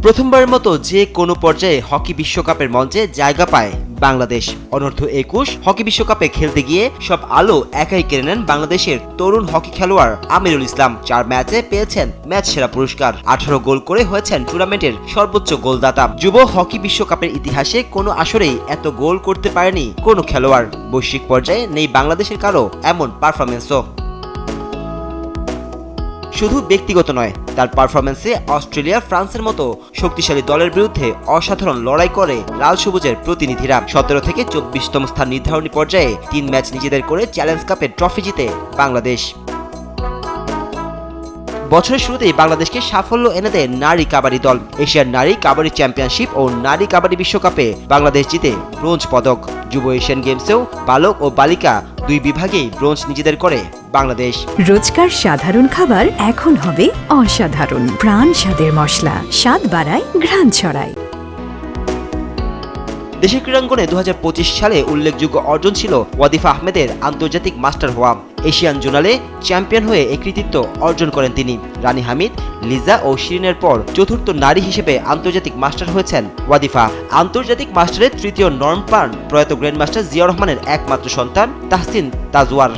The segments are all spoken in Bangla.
প্রথমবারের মতো যে কোনো পর্যায়ে হকি বিশ্বকাপের মঞ্চে জায়গা পায় বাংলাদেশ। অনূর্ধ্ব 21 হকি বিশ্বকাপে খেলতে গিয়ে সব আলো একাই কেড়ে নেন বাংলাদেশের তরুণ হকি খেলোয়াড় আমিরুল ইসলাম। 4 ম্যাচে পেয়েছেন ম্যাচ সেরা পুরস্কার, 18 গোল করে হয়েছেন টুর্নামেন্টের সর্বোচ্চ গোলদাতা। যুব হকি বিশ্বকাপের ইতিহাসে কোনো আসরেই এত গোল করতে পারেনি কোনো খেলোয়াড়। বৈশ্বিক পর্যায়ে নেই বাংলাদেশের কারো এমন পারফরমেন্সও। শুধু ব্যক্তিগত নয়, তার পারফরমেন্সে অস্ট্রেলিয়া, ফ্রান্সের মতো শক্তিশালী দলের বিরুদ্ধে অসাধারণ লড়াই করে লাল সবুজের প্রতিনিধিরা। 17 থেকে 24তম স্থান নির্ধারণী পর্যায়ে 3 ম্যাচ নিজেদের করে চ্যালেঞ্জ কাপের ট্রফি জিতে বাংলাদেশ। বছরের শুরুতেই বাংলাদেশকে সাফল্য এনে দেয় নারী কাবাডি দল। এশিয়ার নারী কাবাডি চ্যাম্পিয়নশিপ ও নারী কাবাডি বিশ্বকাপে বাংলাদেশ জিতে ব্রোঞ্জ পদক। যুব এশিয়ান গেমসেও বালক ও বালিকা 2 বিভাগেই ব্রোঞ্জ নিজেদের করে বাংলাদেশ। রোজকার সাধারণ খাবার এখন হবে অসাধারণ। প্রাণ স্বাদের মশলা, স্বাদ বাড়ায়, ঘ্রাণ ছড়ায়। দেশের ক্রীড়াঙ্গনে 2025 সালে উল্লেখযোগ্য অর্জন ছিল ওয়াদিফা আহমেদের আন্তর্জাতিক মাস্টার হওয়া। এশিয়ান জোনালে চ্যাম্পিয়ন হয়ে এই কৃতিত্ব অর্জন করেন তিনি। রানী হামিদ, লিজা ও শিরিনের পর চতুর্থ নারী হিসেবে আন্তর্জাতিক মাস্টার হয়েছেন ওয়াদিফা। আন্তর্জাতিক মাস্টারের তৃতীয় নর্ম পান প্রয়াত গ্র্যান্ডমাস্টার জিয়া রহমানের একমাত্র সন্তান তাহসিন তাজওয়ার।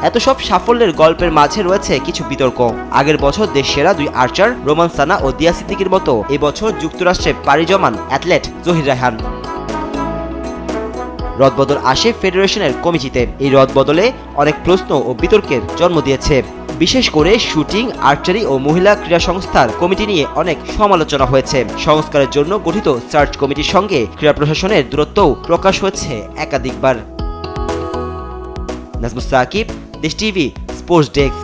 এত সব সাফল্যের গল্পের মাঝে রয়েছে কিছু বিতর্ক। আগের বছর দেশ সেরা 2 আর্চার রোমান সানা ও দিয়া সিদ্দিকীর মতো এবছর যুক্তরাষ্ট্রে পাড়ি জমান অ্যাথলেট জহির রায়হান। রদবদল আসে ফেডারেশনের কমিটিতে। এই রদবদলে অনেক প্রশ্ন ও বিতর্কের জন্ম দিয়েছে। বিশেষ করে শুটিং, আর্চারি ও মহিলা ক্রীড়া সংস্থার কমিটি নিয়ে অনেক সমালোচনা হয়েছে। সংস্কারের জন্য গঠিত সার্চ কমিটির সঙ্গে ক্রীড়া প্রশাসনের দূরত্বও প্রকাশ হয়েছে একাধিকবার। নাজমুস সাকিব, দেশ টিভি, স্পোর্টস ডেস্ক।